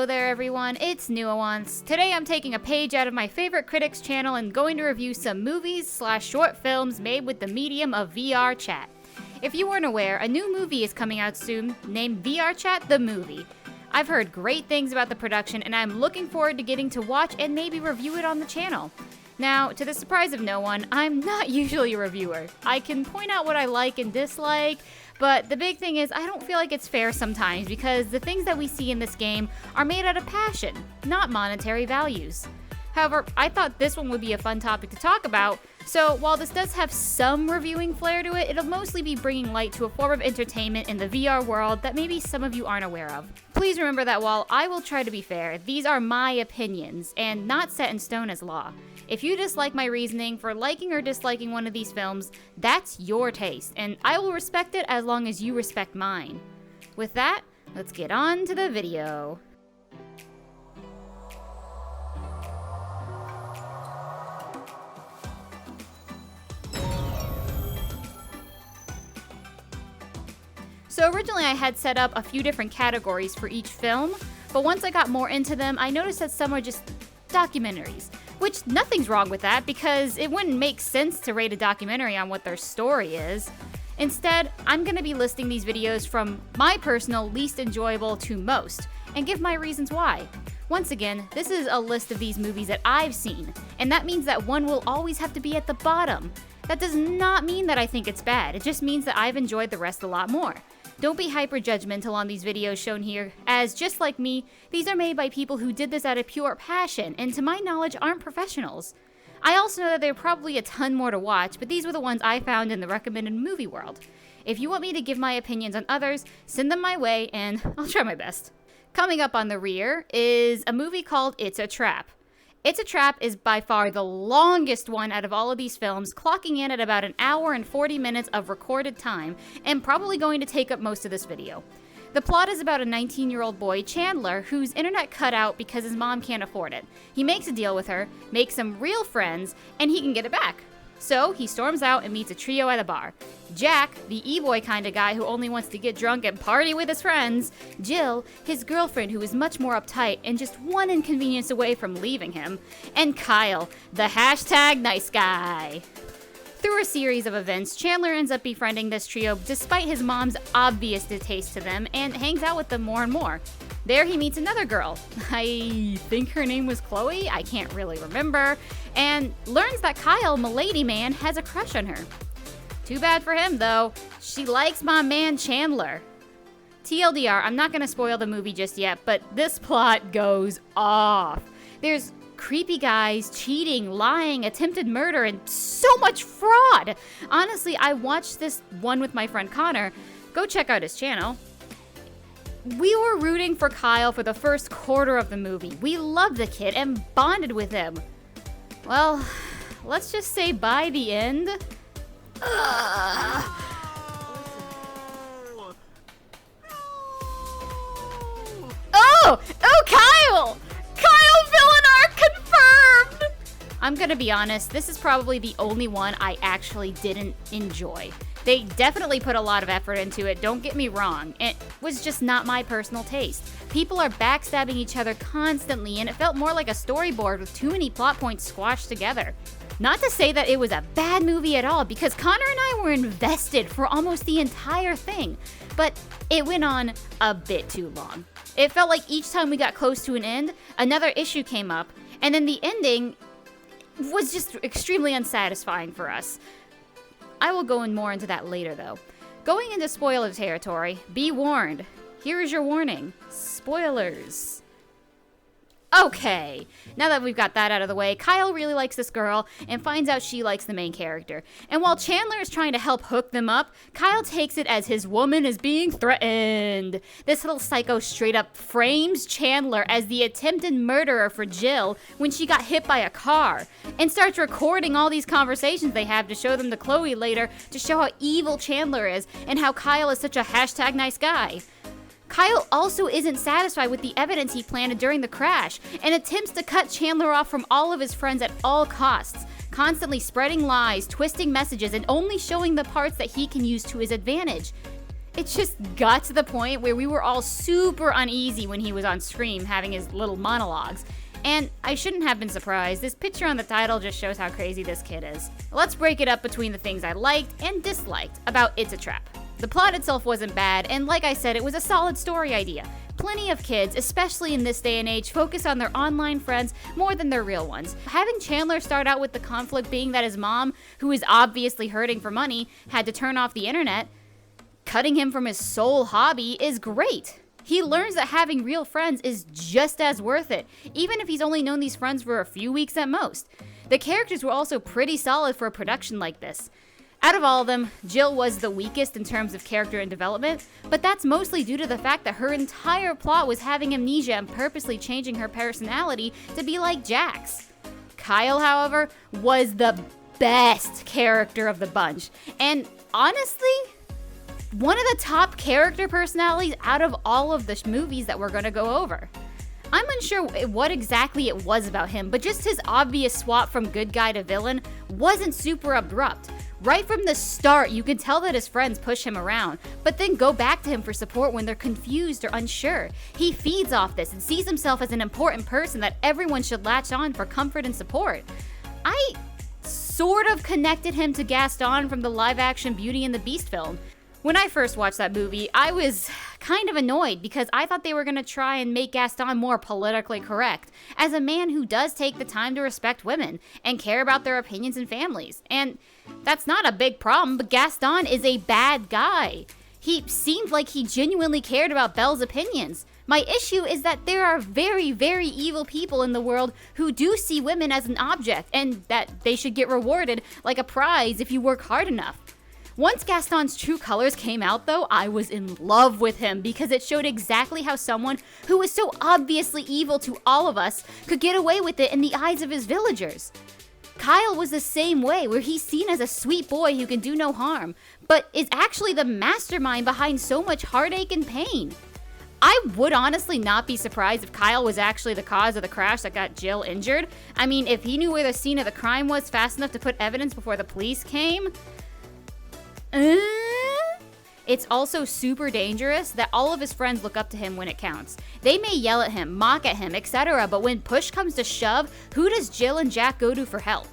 Hello there everyone, it's Nuoance. Today I'm taking a page out of my favorite critics channel and going to review some movies/short films made with the medium of VRChat. If you weren't aware, a new movie is coming out soon named VRChat the Movie. I've heard great things about the production and I'm looking forward to getting to watch and maybe review it on the channel. Now, to the surprise of no one, I'm not usually a reviewer. I can point out what I like and dislike, but the big thing is I don't feel like it's fair sometimes because the things that we see in this game are made out of passion, not monetary values. However, I thought this one would be a fun topic to talk about, so while this does have some reviewing flair to it, it'll mostly be bringing light to a form of entertainment in the VR world that maybe some of you aren't aware of. Please remember that while I will try to be fair, these are my opinions and not set in stone as law. If you dislike my reasoning for liking or disliking one of these films, that's your taste, and I will respect it as long as you respect mine. With that, let's get on to the video. So originally I had set up a few different categories for each film, but once I got more into them, I noticed that some are just documentaries. Which, nothing's wrong with that, because it wouldn't make sense to rate a documentary on what their story is. Instead, I'm going to be listing these videos from my personal least enjoyable to most, and give my reasons why. Once again, this is a list of these movies that I've seen, and that means that one will always have to be at the bottom. That does not mean that I think it's bad, it just means that I've enjoyed the rest a lot more. Don't be hyper-judgmental on these videos shown here, as just like me, these are made by people who did this out of pure passion, and to my knowledge aren't professionals. I also know that there are probably a ton more to watch, but these were the ones I found in the recommended movie world. If you want me to give my opinions on others, send them my way, and I'll try my best. Coming up on the rear is a movie called It's a Trap. It's a Trap is by far the longest one out of all of these films, clocking in at about an hour and 40 minutes of recorded time, and probably going to take up most of this video. The plot is about a 19-year-old boy, Chandler, whose internet cut out because his mom can't afford it. He makes a deal with her, makes some real friends, and he can get it back. So he storms out and meets a trio at a bar. Jack, the e-boy kind of guy who only wants to get drunk and party with his friends. Jill, his girlfriend who is much more uptight and just one inconvenience away from leaving him. And Kyle, the hashtag nice guy. Through a series of events, Chandler ends up befriending this trio despite his mom's obvious distaste to them and hangs out with them more and more. There he meets another girl. I think her name was Chloe, I can't really remember, and learns that Kyle, Milady Man, has a crush on her. Too bad for him though, she likes my man Chandler. TLDR, I'm not gonna spoil the movie just yet, but this plot goes off. There's creepy guys, cheating, lying, attempted murder, and so much fraud. Honestly, I watched this one with my friend Connor. Go check out his channel. We were rooting for Kyle for the first quarter of the movie. We loved the kid and bonded with him. Well, let's just say by the end... Oh, Kyle! Kyle villain arc confirmed! I'm gonna be honest, this is probably the only one I actually didn't enjoy. They definitely put a lot of effort into it, don't get me wrong. It was just not my personal taste. People are backstabbing each other constantly, and it felt more like a storyboard with too many plot points squashed together. Not to say that it was a bad movie at all, because Connor and I were invested for almost the entire thing, but it went on a bit too long. It felt like each time we got close to an end, another issue came up, and then the ending was just extremely unsatisfying for us. I will go in more into that later though. Going into spoiler territory, be warned. Here is your warning. Spoilers. Okay, now that we've got that out of the way, Kyle really likes this girl and finds out she likes the main character. And while Chandler is trying to help hook them up, Kyle takes it as his woman is being threatened. This little psycho straight up frames Chandler as the attempted murderer for Jill when she got hit by a car, and starts recording all these conversations they have to show them to Chloe later to show how evil Chandler is and how Kyle is such a hashtag nice guy. Kyle also isn't satisfied with the evidence he planted during the crash and attempts to cut Chandler off from all of his friends at all costs, constantly spreading lies, twisting messages, and only showing the parts that he can use to his advantage. It just got to the point where we were all super uneasy when he was on screen having his little monologues. And I shouldn't have been surprised. This picture on the title just shows how crazy this kid is. Let's break it up between the things I liked and disliked about It's a Trap. The plot itself wasn't bad, and like I said, it was a solid story idea. Plenty of kids, especially in this day and age, focus on their online friends more than their real ones. Having Chandler start out with the conflict being that his mom, who is obviously hurting for money, had to turn off the internet, cutting him from his sole hobby, is great. He learns that having real friends is just as worth it, even if he's only known these friends for a few weeks at most. The characters were also pretty solid for a production like this. Out of all of them, Jill was the weakest in terms of character and development, but that's mostly due to the fact that her entire plot was having amnesia and purposely changing her personality to be like Jack's. Kyle, however, was the best character of the bunch, and honestly, one of the top character personalities out of all of the movies that we're gonna go over. I'm unsure what exactly it was about him, but just his obvious swap from good guy to villain wasn't super abrupt. Right from the start, you could tell that his friends push him around, but then go back to him for support when they're confused or unsure. He feeds off this and sees himself as an important person that everyone should latch on for comfort and support. I sort of connected him to Gaston from the live-action Beauty and the Beast film. When I first watched that movie, I was kind of annoyed because I thought they were going to try and make Gaston more politically correct, as a man who does take the time to respect women and care about their opinions and families. And that's not a big problem, but Gaston is a bad guy. He seemed like he genuinely cared about Belle's opinions. My issue is that there are very, very evil people in the world who do see women as an object, and that they should get rewarded like a prize if you work hard enough. Once Gaston's true colors came out, though, I was in love with him because it showed exactly how someone who was so obviously evil to all of us could get away with it in the eyes of his villagers. Kyle was the same way, where he's seen as a sweet boy who can do no harm, but is actually the mastermind behind so much heartache and pain. I would honestly not be surprised if Kyle was actually the cause of the crash that got Jill injured. I mean, if he knew where the scene of the crime was fast enough to put evidence before the police came. It's also super dangerous that all of his friends look up to him when it counts. They may yell at him, mock at him, etc., but when push comes to shove, who does Jill and Jack go to for help?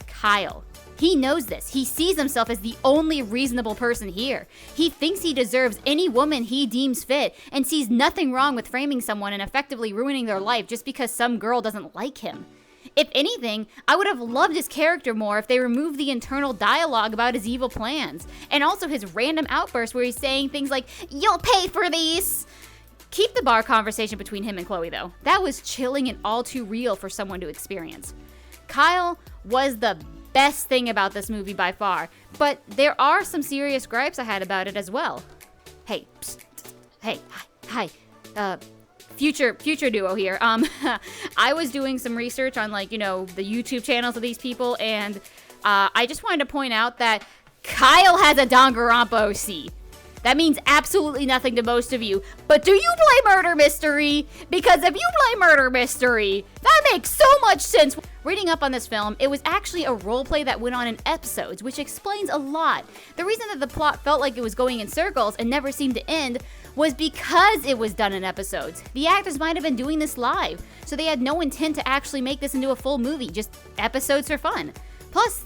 Kyle. He knows this. He sees himself as the only reasonable person here. He thinks he deserves any woman he deems fit and sees nothing wrong with framing someone and effectively ruining their life just because some girl doesn't like him. If anything, I would have loved his character more if they removed the internal dialogue about his evil plans, and also his random outbursts where he's saying things like, "You'll pay for these!" Keep the bar conversation between him and Chloe, though. That was chilling and all too real for someone to experience. Kyle was the best thing about this movie by far, but there are some serious gripes I had about it as well. Hey, psst, hey, hi, Future duo here. I was doing some research on, the YouTube channels of these people, and I just wanted to point out that Kyle has a Danganronpa OC. That means absolutely nothing to most of you, but do you play Murder Mystery? Because if you play Murder Mystery, that makes so much sense. Reading up on this film, it was actually a roleplay that went on in episodes, which explains a lot. The reason that the plot felt like it was going in circles and never seemed to end was because it was done in episodes. The actors might have been doing this live, so they had no intent to actually make this into a full movie, just episodes for fun. Plus,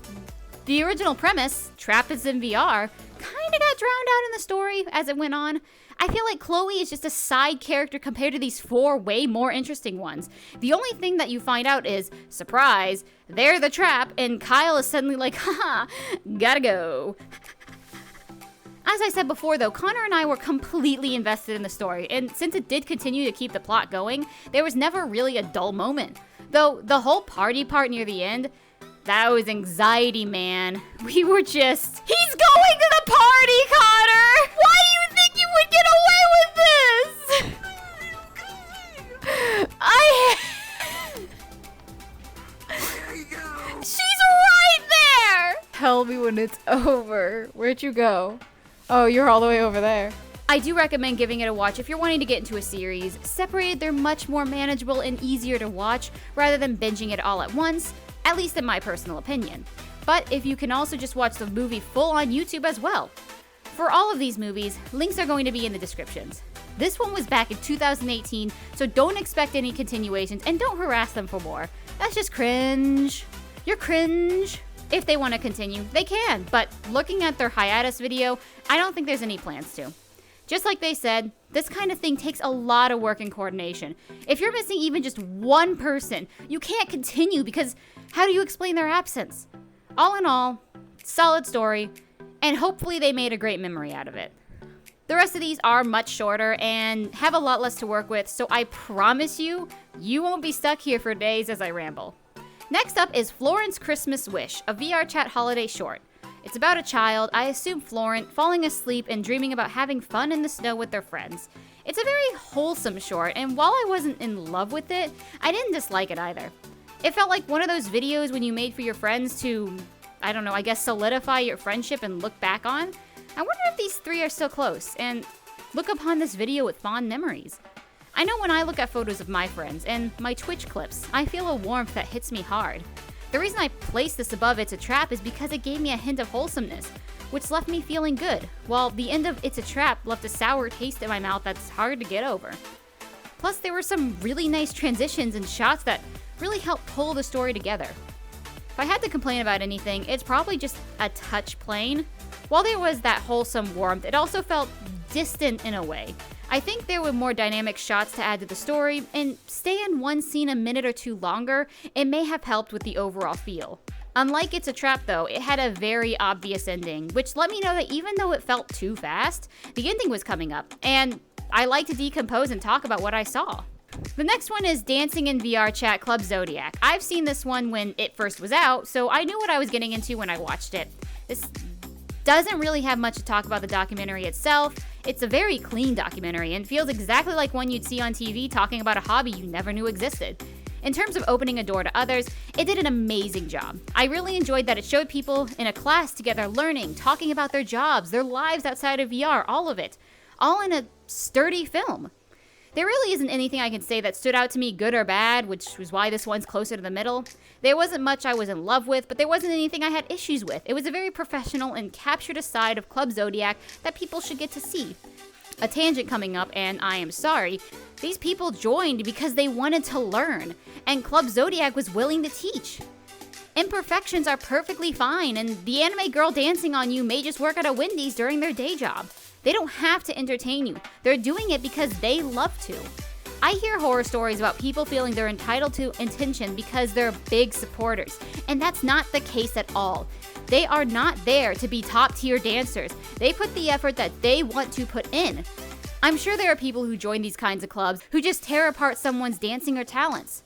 the original premise, trapped as in VR, kinda got drowned out in the story as it went on. I feel like Chloe is just a side character compared to these 4 way more interesting ones. The only thing that you find out is, surprise, they're the trap, and Kyle is suddenly like, haha, gotta go. As I said before, though, Connor and I were completely invested in the story, and since it did continue to keep the plot going, there was never really a dull moment. Though the whole party part near the end, that was anxiety, man. We were just, he's going to the party, Connor! Why do you think you would get away with this? There you go. She's right there! Tell me when it's over. Where'd you go? Oh, you're all the way over there. I do recommend giving it a watch if you're wanting to get into a series. Separated, they're much more manageable and easier to watch rather than binging it all at once, at least in my personal opinion. But if you can also just watch the movie full on YouTube as well. For all of these movies, links are going to be in the descriptions. This one was back in 2018, so don't expect any continuations and don't harass them for more. That's just cringe. You're cringe. If they want to continue, they can, but looking at their hiatus video, I don't think there's any plans to. Just like they said, this kind of thing takes a lot of work and coordination. If you're missing even just one person, you can't continue because how do you explain their absence? All in all, solid story, and hopefully they made a great memory out of it. The rest of these are much shorter and have a lot less to work with, so I promise you, you won't be stuck here for days as I ramble. Next up is Florence Christmas Wish, a VRChat holiday short. It's about a child, I assume Florent, falling asleep and dreaming about having fun in the snow with their friends. It's a very wholesome short, and while I wasn't in love with it, I didn't dislike it either. It felt like one of those videos when you made for your friends to, I don't know, I guess solidify your friendship and look back on. I wonder if these three are still close, and look upon this video with fond memories. I know when I look at photos of my friends and my Twitch clips, I feel a warmth that hits me hard. The reason I placed this above It's a Trap is because it gave me a hint of wholesomeness, which left me feeling good, while the end of It's a Trap left a sour taste in my mouth that's hard to get over. Plus, there were some really nice transitions and shots that really helped pull the story together. If I had to complain about anything, it's probably just a touch plain. While there was that wholesome warmth, it also felt distant in a way. I think there were more dynamic shots to add to the story, and stay in one scene a minute or two longer, it may have helped with the overall feel. Unlike It's a Trap though, it had a very obvious ending, which let me know that even though it felt too fast, the ending was coming up, and I like to decompose and talk about what I saw. The next one is Dancing in VRChat Club Zodiac. I've seen this one when it first was out, so I knew what I was getting into when I watched it. This doesn't really have much to talk about the documentary itself. It's a very clean documentary and feels exactly like one you'd see on TV talking about a hobby you never knew existed. In terms of opening a door to others, it did an amazing job. I really enjoyed that it showed people in a class together learning, talking about their jobs, their lives outside of VR, all of it. All in a sturdy film. There really isn't anything I can say that stood out to me good or bad, which was why this one's closer to the middle. There wasn't much I was in love with, but there wasn't anything I had issues with. It was a very professional and captured a side of Club Zodiac that people should get to see. A tangent coming up, and I am sorry. These people joined because they wanted to learn, and Club Zodiac was willing to teach. Imperfections are perfectly fine, and the anime girl dancing on you may just work at a Wendy's during their day job. They don't have to entertain you. They're doing it because they love to. I hear horror stories about people feeling they're entitled to attention because they're big supporters, and that's not the case at all. They are not there to be top-tier dancers. They put the effort that they want to put in. I'm sure there are people who join these kinds of clubs who just tear apart someone's dancing or talents.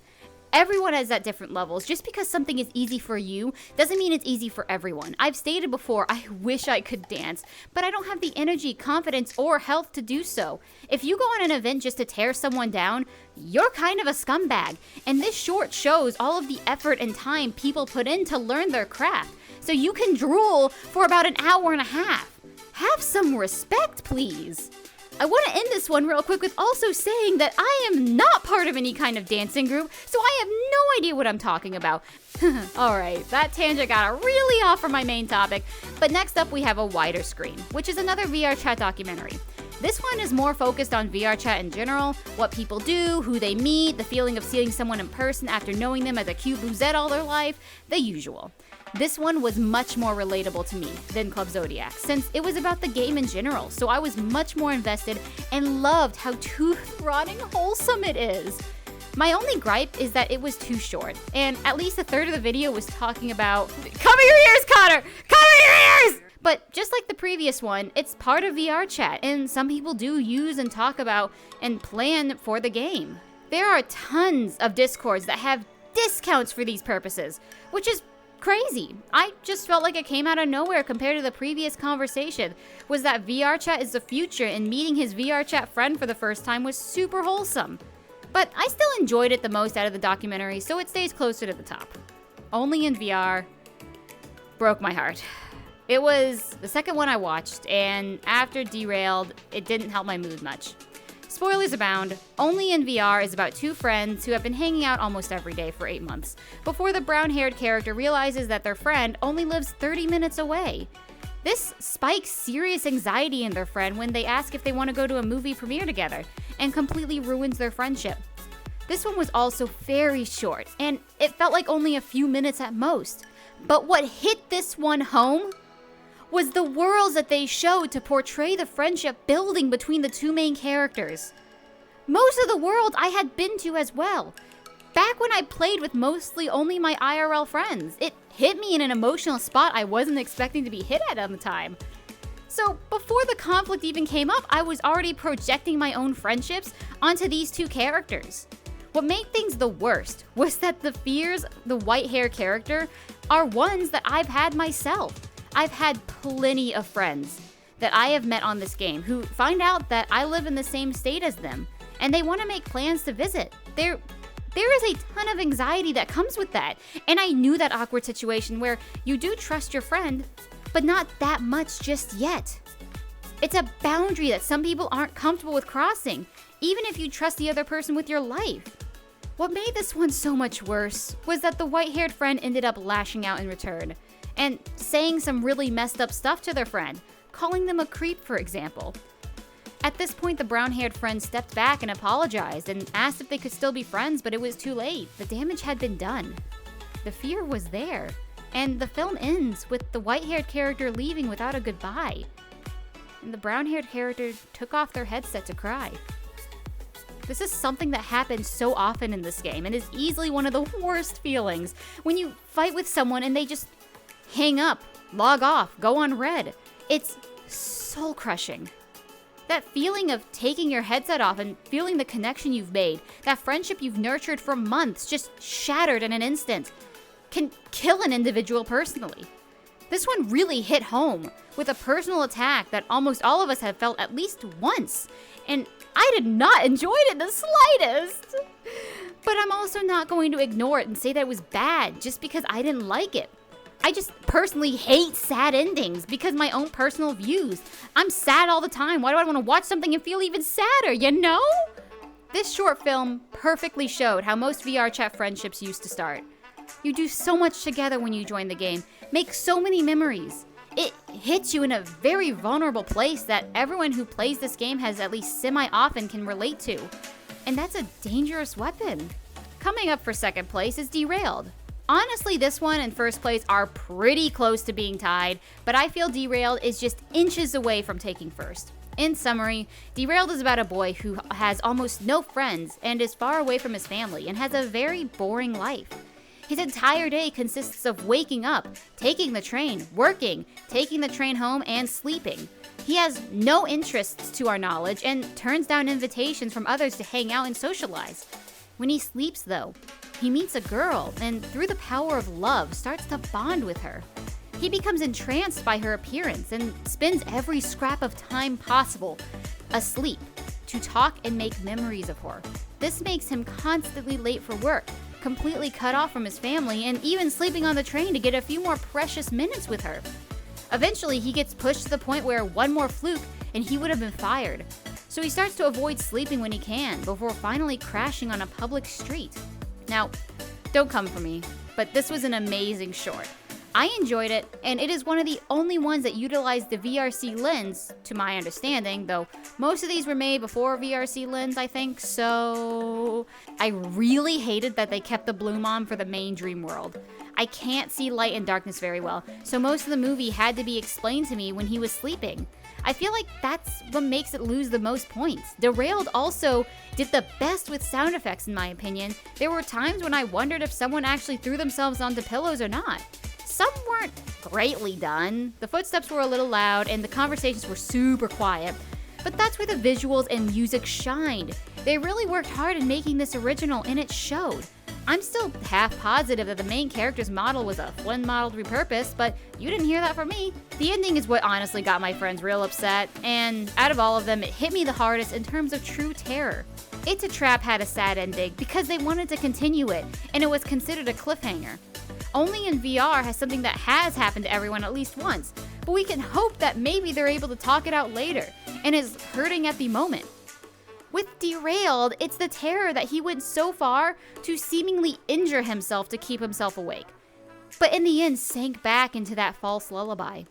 Everyone is at different levels. Just because something is easy for you doesn't mean it's easy for everyone. I've stated before, I wish I could dance, but I don't have the energy, confidence, or health to do so. If you go on an event just to tear someone down, you're kind of a scumbag. And this short shows all of the effort and time people put in to learn their craft. So you can drool for about an hour and a half. Have some respect, please. I want to end this one real quick with also saying that I am not part of any kind of dancing group, so I have no idea what I'm talking about. Alright, that tangent got really off from my main topic, but next up we have A Wider Screen, which is another VRChat documentary. This one is more focused on VRChat in general, what people do, who they meet, the feeling of seeing someone in person after knowing them as a cute boozette all their life, the usual. This one was much more relatable to me than Club Zodiac, since it was about the game in general, so I was much more invested and loved how tooth-rotting wholesome it is. My only gripe is that it was too short, and at least a third of the video was talking about cover your ears, Connor! Cover your ears! But just like the previous one, it's part of VRChat, and some people do use and talk about and plan for the game. There are tons of Discords that have discounts for these purposes, which is crazy. I just felt like it came out of nowhere compared to the previous conversation, was that VRChat is the future and meeting his VRChat friend for the first time was super wholesome. But I still enjoyed it the most out of the documentary, so it stays closer to the top. Only in VR. Broke my heart. It was the second one I watched, and after Derailed, it didn't help my mood much. Spoilers abound. Only in VR is about two friends who have been hanging out almost every day for 8 months, before the brown-haired character realizes that their friend only lives 30 minutes away. This spikes serious anxiety in their friend when they ask if they want to go to a movie premiere together, and completely ruins their friendship. This one was also very short, and it felt like only a few minutes at most. But what hit this one home was the worlds that they showed to portray the friendship building between the two main characters. Most of the worlds I had been to as well. Back when I played with mostly only my IRL friends, it hit me in an emotional spot I wasn't expecting to be hit at the time. So before the conflict even came up, I was already projecting my own friendships onto these two characters. What made things the worst was that the fears the white hair character are ones that I've had myself. I've had plenty of friends that I have met on this game who find out that I live in the same state as them, and they want to make plans to visit. There is a ton of anxiety that comes with that, and I knew that awkward situation where you do trust your friend, but not that much just yet. It's a boundary that some people aren't comfortable with crossing, even if you trust the other person with your life. What made this one so much worse was that the white-haired friend ended up lashing out in return, and saying some really messed up stuff to their friend, calling them a creep, for example. At this point, the brown-haired friend stepped back and apologized and asked if they could still be friends, but it was too late. The damage had been done. The fear was there, and the film ends with the white-haired character leaving without a goodbye. And the brown-haired character took off their headset to cry. This is something that happens so often in this game and is easily one of the worst feelings when you fight with someone and they just hang up, log off, go on red. It's soul-crushing. That feeling of taking your headset off and feeling the connection you've made, that friendship you've nurtured for months just shattered in an instant, can kill an individual personally. This one really hit home with a personal attack that almost all of us have felt at least once, and I did not enjoy it in the slightest. But I'm also not going to ignore it and say that it was bad just because I didn't like it. I just personally hate sad endings because my own personal views. I'm sad all the time. Why do I want to watch something and feel even sadder, you know? This short film perfectly showed how most VRChat friendships used to start. You do so much together when you join the game, make so many memories. It hits you in a very vulnerable place that everyone who plays this game has at least semi-often can relate to. And that's a dangerous weapon. Coming up for second place is Derailed. Honestly, this one and first place are pretty close to being tied, but I feel Derailed is just inches away from taking first. In summary, Derailed is about a boy who has almost no friends and is far away from his family and has a very boring life. His entire day consists of waking up, taking the train, working, taking the train home, and sleeping. He has no interests to our knowledge and turns down invitations from others to hang out and socialize. When he sleeps, though, he meets a girl and through the power of love starts to bond with her. He becomes entranced by her appearance and spends every scrap of time possible asleep to talk and make memories of her. This makes him constantly late for work, completely cut off from his family, and even sleeping on the train to get a few more precious minutes with her. Eventually, he gets pushed to the point where one more fluke and he would have been fired. So he starts to avoid sleeping when he can, before finally crashing on a public street. Now, don't come for me, but this was an amazing short. I enjoyed it, and it is one of the only ones that utilized the VRC lens, to my understanding, though most of these were made before VRC lens, I think, so I really hated that they kept the bloom on for the main dream world. I can't see light and darkness very well, so most of the movie had to be explained to me when he was sleeping. I feel like that's what makes it lose the most points. Derailed also did the best with sound effects, in my opinion. There were times when I wondered if someone actually threw themselves onto pillows or not. Some weren't greatly done. The footsteps were a little loud and the conversations were super quiet. But that's where the visuals and music shined. They really worked hard in making this original, and it showed. I'm still half positive that the main character's model was a Flynn model repurposed, but you didn't hear that from me. The ending is what honestly got my friends real upset, and out of all of them, it hit me the hardest in terms of true terror. It's a Trap had a sad ending because they wanted to continue it, and it was considered a cliffhanger. Only in VR has something that has happened to everyone at least once, but we can hope that maybe they're able to talk it out later, and is hurting at the moment. With Derailed, it's the terror that he went so far to seemingly injure himself to keep himself awake, but in the end sank back into that false lullaby.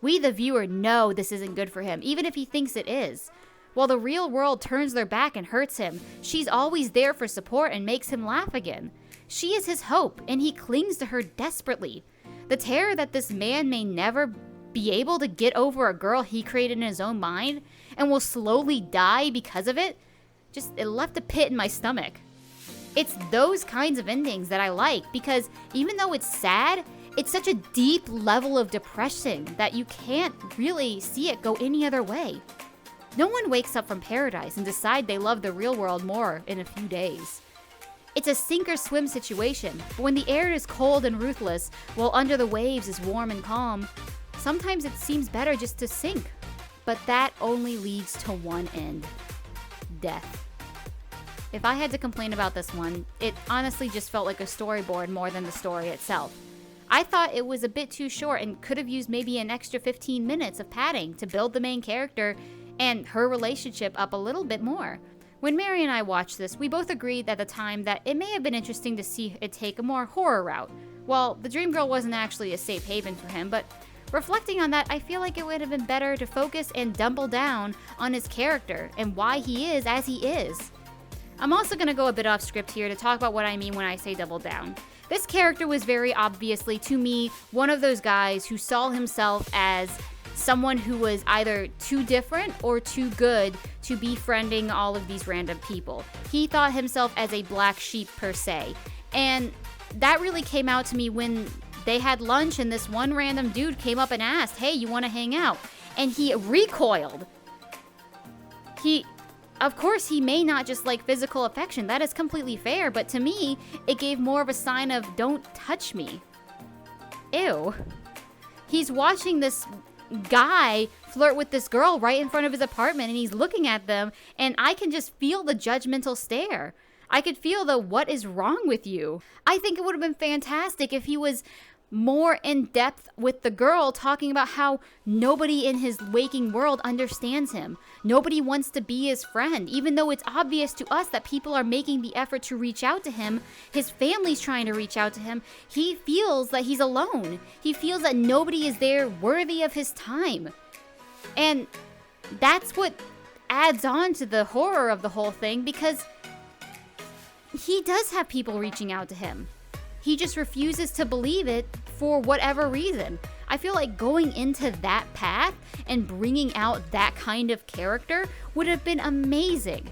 We, the viewer, know this isn't good for him, even if he thinks it is. While the real world turns their back and hurts him, she's always there for support and makes him laugh again. She is his hope, and he clings to her desperately. The terror that this man may never be able to get over a girl he created in his own mind and will slowly die because of it, it left a pit in my stomach. It's those kinds of endings that I like because even though it's sad, it's such a deep level of depression that you can't really see it go any other way. No one wakes up from paradise and decide they love the real world more in a few days. It's a sink or swim situation, but when the air is cold and ruthless, while under the waves is warm and calm, sometimes it seems better just to sink. But that only leads to one end: death. If I had to complain about this one, it honestly just felt like a storyboard more than the story itself. I thought it was a bit too short and could have used maybe an extra 15 minutes of padding to build the main character and her relationship up a little bit more. When Mary and I watched this, we both agreed at the time that it may have been interesting to see it take a more horror route. Well, the dream girl wasn't actually a safe haven for him, but reflecting on that, I feel like it would have been better to focus and double down on his character and why he is as he is. I'm also going to go a bit off script here to talk about what I mean when I say double down. This character was very obviously, to me, one of those guys who saw himself as someone who was either too different or too good to be friending all of these random people. He thought himself as a black sheep per se. And that really came out to me when they had lunch and this one random dude came up and asked, "Hey, you want to hang out?" And he recoiled. Of course, he may not just like physical affection. That is completely fair. But to me, it gave more of a sign of don't touch me. Ew. He's watching this guy flirt with this girl right in front of his apartment and he's looking at them and I can just feel the judgmental stare. I could feel the "what is wrong with you?" I think it would have been fantastic if he was more in depth with the girl, talking about how nobody in his waking world understands him. Nobody wants to be his friend, even though it's obvious to us that people are making the effort to reach out to him. His family's trying to reach out to him. He feels that he's alone. He feels that nobody is there worthy of his time. And that's what adds on to the horror of the whole thing, because he does have people reaching out to him. He just refuses to believe it for whatever reason. I feel like going into that path and bringing out that kind of character would have been amazing.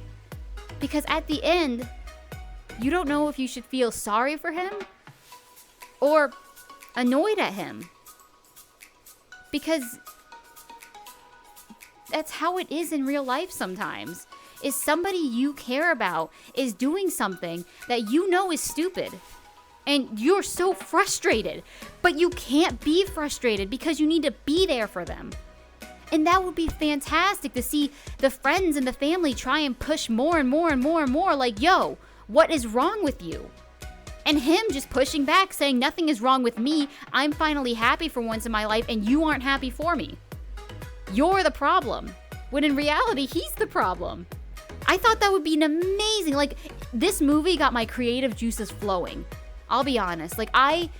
Because at the end, you don't know if you should feel sorry for him or annoyed at him. Because that's how it is in real life sometimes. Is somebody you care about is doing something that you know is stupid. And you're so frustrated, but you can't be frustrated because you need to be there for them. And that would be fantastic to see the friends and the family try and push more and more and more and more, like, "Yo, what is wrong with you?" And him just pushing back, saying, "Nothing is wrong with me. I'm finally happy for once in my life, and you aren't happy for me. You're the problem." When in reality, he's the problem. I thought that would be an amazing, like, this movie got my creative juices flowing. I'll be honest, like, I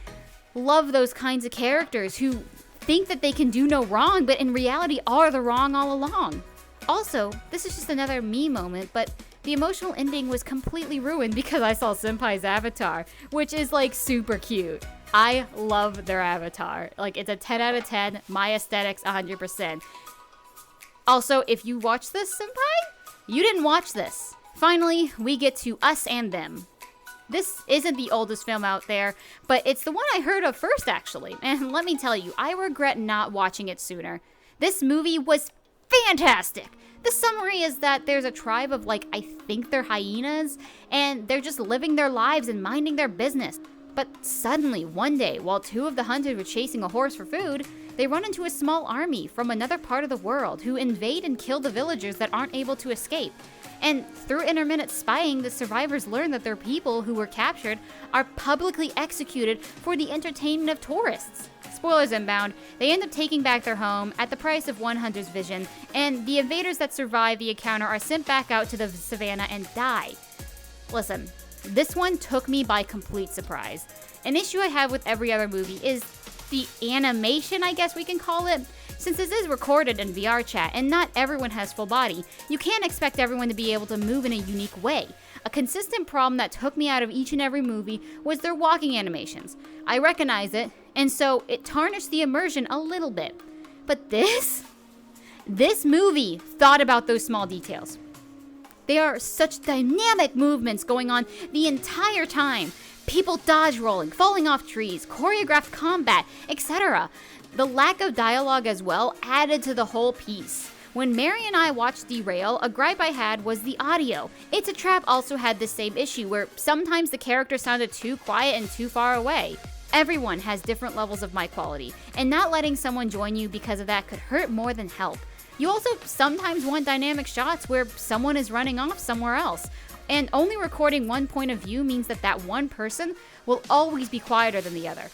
love those kinds of characters who think that they can do no wrong, but in reality are the wrong all along. Also, this is just another me moment, but the emotional ending was completely ruined because I saw Senpai's avatar, which is, like, super cute. I love their avatar. Like, it's a 10 out of 10, my aesthetics 100%. Also, if you watch this, Senpai, you didn't watch this. Finally, we get to Us and Them. This isn't the oldest film out there, but it's the one I heard of first, actually. And let me tell you, I regret not watching it sooner. This movie was fantastic. The summary is that there's a tribe of, like, I think they're hyenas, and they're just living their lives and minding their business. But suddenly, one day, while two of the hunters were chasing a horse for food, they run into a small army from another part of the world who invade and kill the villagers that aren't able to escape. And through intermittent spying, the survivors learn that their people who were captured are publicly executed for the entertainment of tourists. Spoilers inbound, they end up taking back their home at the price of one hunter's vision, and the invaders that survive the encounter are sent back out to the savannah and die. Listen, this one took me by complete surprise. An issue I have with every other movie is the animation, I guess we can call it. Since this is recorded in VRChat and not everyone has full body, you can't expect everyone to be able to move in a unique way. A consistent problem that took me out of each and every movie was their walking animations. I recognize it, and so it tarnished the immersion a little bit. But this movie thought about those small details. There are such dynamic movements going on the entire time. People dodge rolling, falling off trees, choreographed combat, etc. The lack of dialogue as well added to the whole piece. When Mary and I watched Derailed, a gripe I had was the audio. It's a Trap also had the same issue where sometimes the character sounded too quiet and too far away. Everyone has different levels of mic quality, and not letting someone join you because of that could hurt more than help. You also sometimes want dynamic shots where someone is running off somewhere else. And only recording one point of view means that that one person will always be quieter than the other.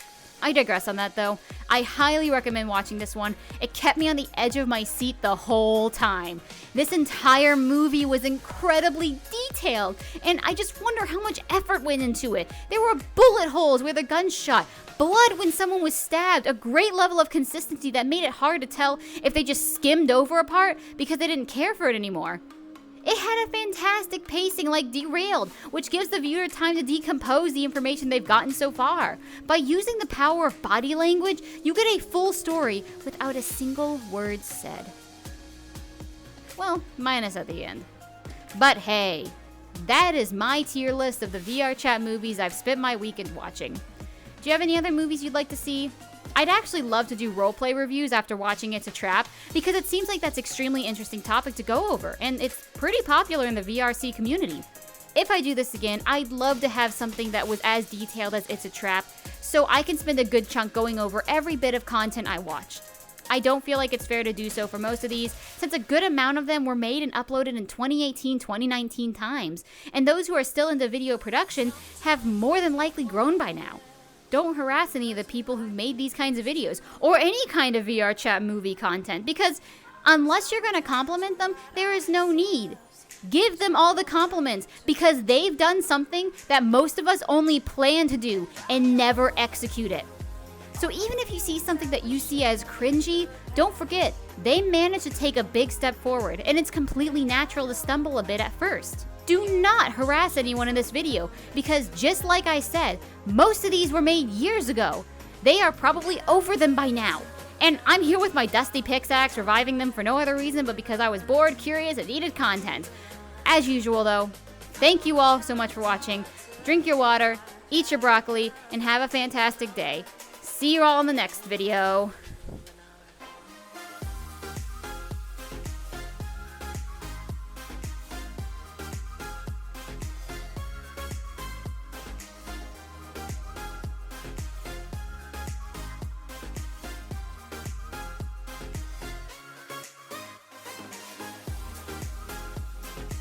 I digress on that though. I highly recommend watching this one. It kept me on the edge of my seat the whole time. This entire movie was incredibly detailed, and I just wonder how much effort went into it. There were bullet holes where the gun shot, blood when someone was stabbed, a great level of consistency that made it hard to tell if they just skimmed over a part because they didn't care for it anymore. It had a fantastic pacing like Derailed, which gives the viewer time to decompose the information they've gotten so far. By using the power of body language, you get a full story without a single word said. Well, minus at the end. But hey, that is my tier list of the VRChat movies I've spent my weekend watching. Do you have any other movies you'd like to see? I'd actually love to do roleplay reviews after watching It's a Trap, because it seems like that's an extremely interesting topic to go over, and it's pretty popular in the VRC community. If I do this again, I'd love to have something that was as detailed as It's a Trap, so I can spend a good chunk going over every bit of content I watched. I don't feel like it's fair to do so for most of these, since a good amount of them were made and uploaded in 2018-2019 times, and those who are still into video production have more than likely grown by now. Don't harass any of the people who've made these kinds of videos, or any kind of VRChat movie content, because unless you're going to compliment them, there is no need. Give them all the compliments, because they've done something that most of us only plan to do and never execute it. So even if you see something that you see as cringy, don't forget, they managed to take a big step forward, and it's completely natural to stumble a bit at first. Do not harass anyone in this video, because just like I said, most of these were made years ago. They are probably over them by now. And I'm here with my dusty pickaxe reviving them for no other reason but because I was bored, curious, and needed content. As usual though, thank you all so much for watching. Drink your water, eat your broccoli, and have a fantastic day. See you all in the next video.